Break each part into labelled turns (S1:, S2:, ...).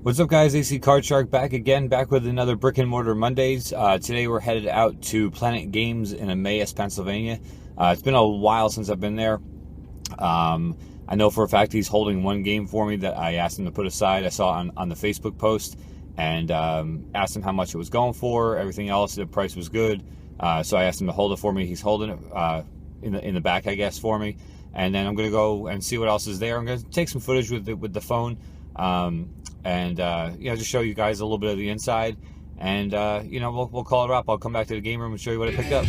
S1: What's up, guys? ACCardShark back with another Brick and Mortar Mondays. Today we're headed out to Planet Games in Emmaus, Pennsylvania. It's been a while since I've been there. I know for a fact he's holding one game for me that I asked him to put aside. I saw on the Facebook post and asked him how much it was going for. Everything else, the price was good. So I asked him to hold it for me. He's holding it in the back, I guess, for me. And then I'm going to go and see what else is there. I'm going to take some footage with the phone. Just show you guys a little bit of the inside, and we'll call it up. I'll come back to the game room and show you what I picked up.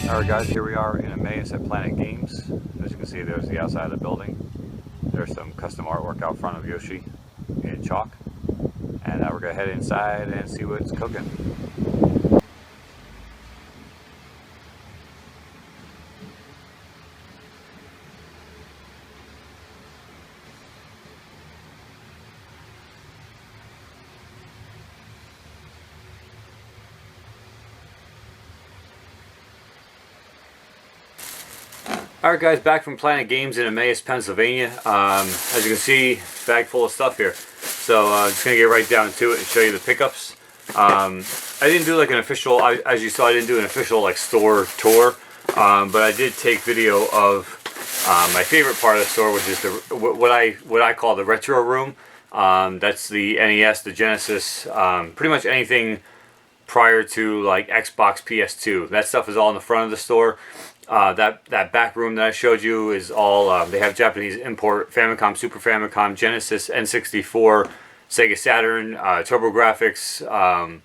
S1: Alright, guys, here we are in Emmaus at Planet Games. As you can see, there's the outside of the building. There's some custom artwork out front of Yoshi in chalk, and we're gonna head inside and see what's cooking. Alright, guys, back from Planet Games in Emmaus, Pennsylvania. As you can see, bag full of stuff here. So I'm just going to get right down to it and show you the pickups. I didn't do like an official, as you saw, I didn't do an official like store tour. But I did take video of my favorite part of the store, which is what I call the retro room. That's the NES, the Genesis, pretty much anything prior to like Xbox, PS2. That stuff is all in the front of the store. That back room that I showed you is all, they have Japanese import, Famicom, Super Famicom, Genesis, N64, Sega Saturn, TurboGrafx,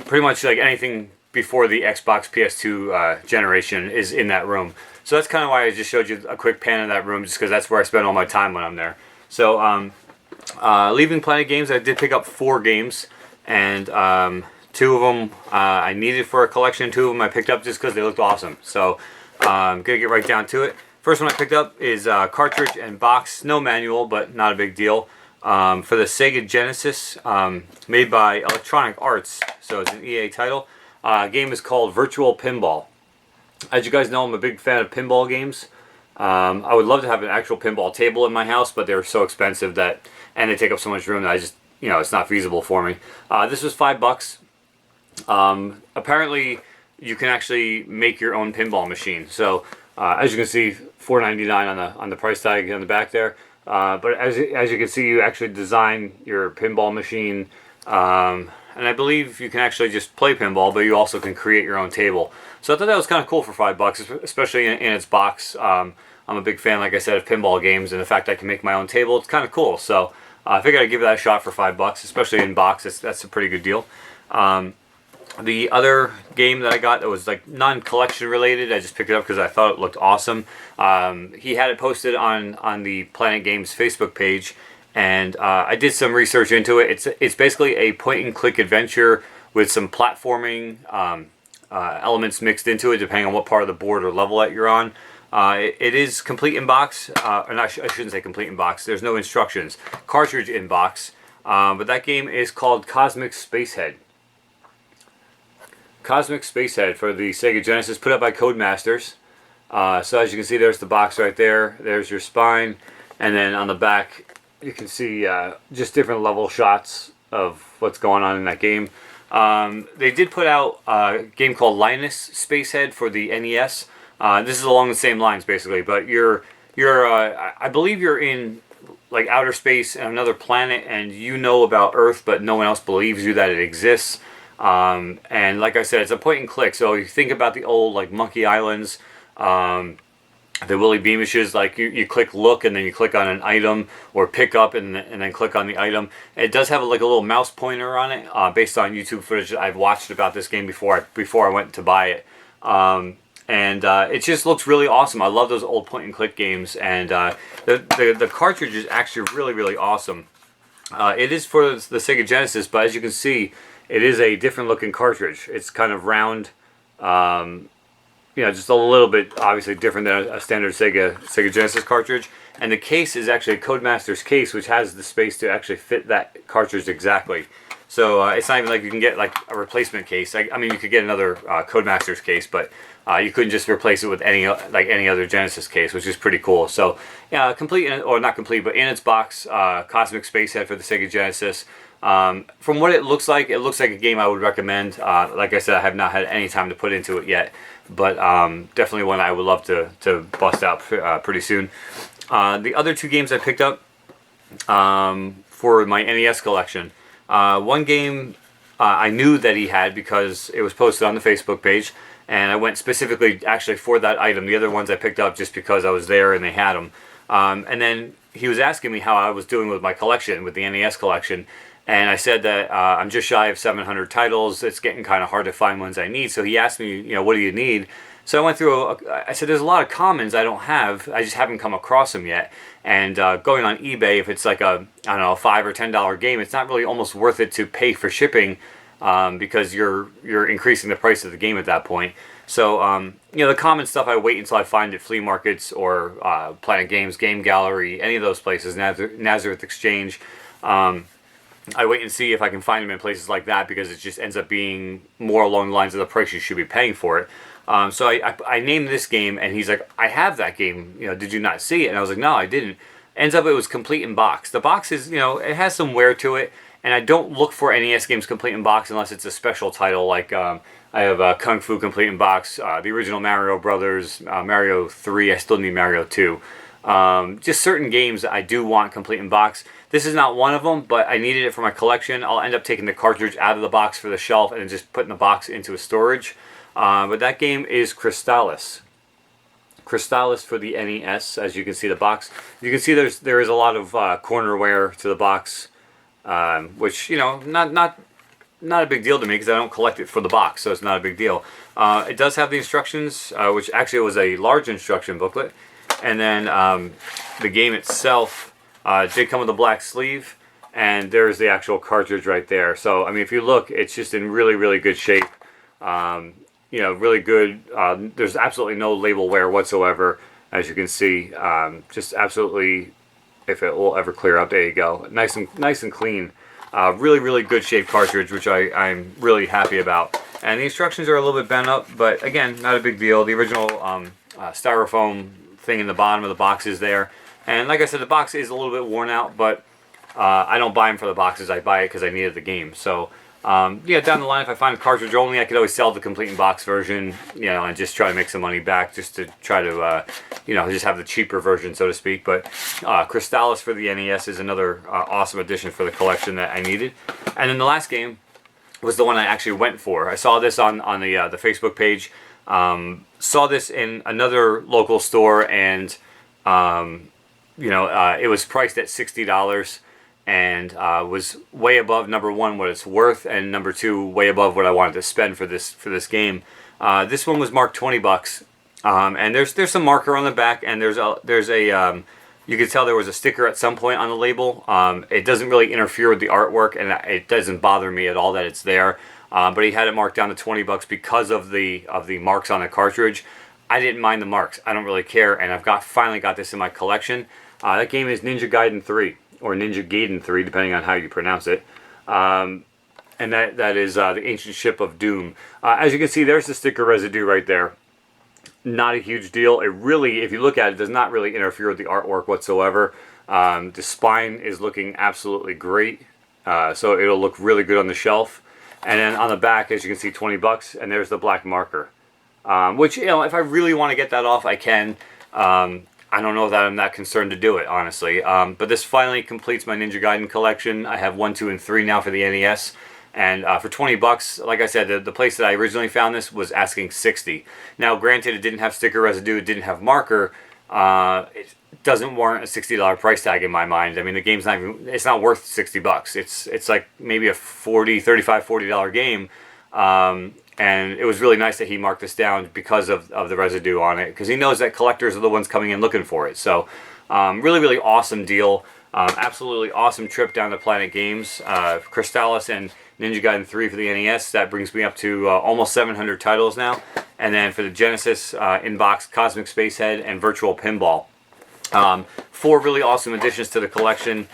S1: pretty much like anything before the Xbox PS2 generation is in that room. So that's kind of why I just showed you a quick pan of that room, just because that's where I spend all my time when I'm there. So leaving Planet Games, I did pick up 4 games, and 2 of them I needed for a collection. 2 of them I picked up just because they looked awesome. So I'm going to get right down to it. First one I picked up is cartridge and box. No manual, but not a big deal. For the Sega Genesis, made by Electronic Arts. So it's an EA title. Game is called Virtual Pinball. As you guys know, I'm a big fan of pinball games. I would love to have an actual pinball table in my house, but they're so expensive and they take up so much room that I just, it's not feasible for me. This was $5. Apparently you can actually make your own pinball machine. So as you can see, $4.99 on the price tag on the back there. But as you can see, you actually design your pinball machine, and I believe you can actually just play pinball, but you also can create your own table. So I thought that was kind of cool for $5, especially in its box. I'm a big fan, like I said, of pinball games, and the fact I can make my own table, it's kind of cool. So I figured I'd give that a shot for $5, especially in box. That's a pretty good deal. The other game that I got that was like non-collection related, I just picked it up because I thought it looked awesome. He had it posted on the Planet Games Facebook page, and I did some research into it. It's basically a point-and-click adventure with some platforming elements mixed into it, depending on what part of the board or level that you're on. It is complete in box, and I shouldn't say complete in box. There's no instructions. Cartridge in box, but that game is called Cosmic Spacehead. Cosmic Spacehead for the Sega Genesis, put up by Codemasters. So as you can see, there's the box right there. There's your spine, and then on the back, you can see just different level shots of what's going on in that game. They did put out a game called Linus Spacehead for the NES. This is along the same lines, basically, but I believe you're in like outer space and another planet, and you know about Earth, but no one else believes you that it exists. And like I said, it's a point and click. So you think about the old like Monkey Islands, the Willy Beamishes, like you click look and then you click on an item, or pick up and then click on the item. It does have like a little mouse pointer on it, based on YouTube footage that I've watched about this game before I went to buy it. It just looks really awesome. I love those old point and click games, and the cartridge is actually really, really awesome. It is for the Sega Genesis, but as you can see, it is a different looking cartridge. It's kind of round, just a little bit obviously different than a standard Sega Genesis cartridge. And the case is actually a Codemasters case, which has the space to actually fit that cartridge exactly. So it's not even like you can get like a replacement case. I mean, you could get another Codemasters case, but you couldn't just replace it with any other Genesis case, which is pretty cool. So yeah, complete, or not complete, but in its box, Cosmic Space Head for the Sega Genesis. From what it looks like a game I would recommend. Like I said, I have not had any time to put into it yet, but definitely one I would love to bust out pretty soon. The other two games I picked up for my NES collection. One game I knew that he had because it was posted on the Facebook page, and I went specifically actually for that item. The other ones I picked up just because I was there and they had them. And then he was asking me how I was doing with my collection, with the NES collection. And I said that I'm just shy of 700 titles. It's getting kind of hard to find ones I need. So he asked me, you know, what do you need? So I went through, I said, there's a lot of commons I don't have. I just haven't come across them yet. And going on eBay, if it's like a, I don't know, $5 or $10 game, it's not really almost worth it to pay for shipping because you're increasing the price of the game at that point. So, you know, the common stuff I wait until I find at flea markets or Planet Games, Game Gallery, any of those places, Nazareth Exchange. I wait and see if I can find them in places like that because it just ends up being more along the lines of the price you should be paying for it. So I named this game, and he's like, I have that game, you know, did you not see it? And I was like, no, I didn't. Ends up it was complete in box. The box is, you know, it has some wear to it, and I don't look for NES games complete in box unless it's a special title, like I have Kung Fu complete in box, the original Mario Brothers, Mario 3, I still need Mario 2. Just certain games I do want complete in box. This is not one of them, but I needed it for my collection. I'll end up taking the cartridge out of the box for the shelf and just putting the box into a storage. But that game is Crystallis. Crystallis for the NES, as you can see the box. You can see there is a lot of corner wear to the box, which, you know, not a big deal to me because I don't collect it for the box, so it's not a big deal. It does have the instructions, which actually was a large instruction booklet. And then the game itself did come with a black sleeve, and there's the actual cartridge right there. So, I mean, if you look, it's just in really, really good shape. You know, really good. There's absolutely no label wear whatsoever, as you can see. Just absolutely, if it will ever clear up, there you go. Nice and clean. Really, really good shape cartridge, which I'm really happy about. And the instructions are a little bit bent up, but again, not a big deal. The original styrofoam thing in the bottom of the box is there. And like I said, the box is a little bit worn out, but I don't buy them for the boxes. I buy it because I needed the game. So, yeah, down the line, if I find a cartridge only, I could always sell the complete in box version, you know, and just try to make some money back just to try to, you know, just have the cheaper version, so to speak. But Crystallis for the NES is another awesome addition for the collection that I needed. And then the last game was the one I actually went for. I saw this on the Facebook page. Saw this in another local store, and you know, it was priced at $60 and was way above, number one, what it's worth, and number two, way above what I wanted to spend for this game. This one was marked $20, and there's some marker on the back, and there's a you could tell there was a sticker at some point on the label. It doesn't really interfere with the artwork, and it doesn't bother me at all that it's there. But he had it marked down to $20 because of the marks on the cartridge. I didn't mind the marks. I don't really care, and I've finally got this in my collection. That game is Ninja Gaiden 3, or Ninja Gaiden 3, depending on how you pronounce it. And that is the Ancient Ship of Doom. As you can see, there's the sticker residue right there. Not a huge deal. It really, if you look at it, does not really interfere with the artwork whatsoever. The spine is looking absolutely great, so it'll look really good on the shelf. And then on the back, as you can see, $20, and there's the black marker. Which, you know, if I really want to get that off, I can. I don't know that I'm that concerned to do it, honestly. But this finally completes my Ninja Gaiden collection. I have 1, 2, and 3 now for the NES. And for $20, like I said, the place that I originally found this was asking $60. Now, granted, it didn't have sticker residue, it didn't have marker. It doesn't warrant a $60 price tag in my mind. I mean, the game's it's not worth $60. It's like maybe a $35, $40 game. And it was really nice that he marked this down because of the residue on it, because he knows that collectors are the ones coming in looking for it. So really, really awesome deal. Absolutely awesome trip down to Planet Games. Crystallis and Ninja Gaiden 3 for the NES. That brings me up to almost 700 titles now. And then for the Genesis, in-box Cosmic Space Head and Virtual Pinball. 4 really awesome additions to the collection.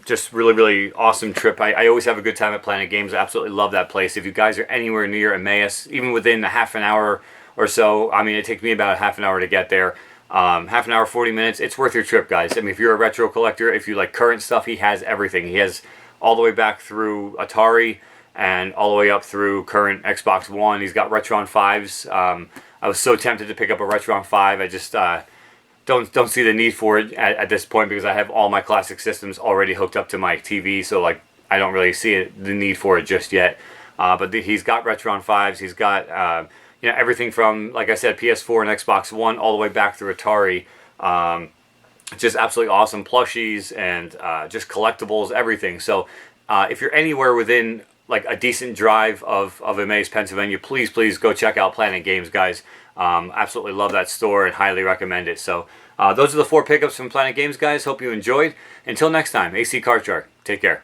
S1: Just really awesome trip. I always have a good time at Planet Games. I absolutely love that place. If you guys are anywhere near Emmaus, even within a half an hour or so, I mean, it takes me about a half an hour to get there. Half an hour, 40 minutes, it's worth your trip, guys. I mean, if you're a retro collector, if you like current stuff, he has everything. He has all the way back through Atari and all the way up through current Xbox One. He's got Retron 5s. I was so tempted to pick up a Retron 5. I just don't see the need for it at this point because I have all my classic systems already hooked up to my TV. So like I don't really see the need for it just yet. But he's got Retron 5s. He's got you know, everything from, like I said, PS4 and Xbox One all the way back through Atari. Just absolutely awesome plushies and just collectibles, everything. So if you're anywhere within like a decent drive of Emmaus, Pennsylvania, please go check out Planet Games, guys. Absolutely love that store and highly recommend it. So those are the 4 pickups from Planet Games, guys. Hope you enjoyed. Until next time, ACCardShark. Take care.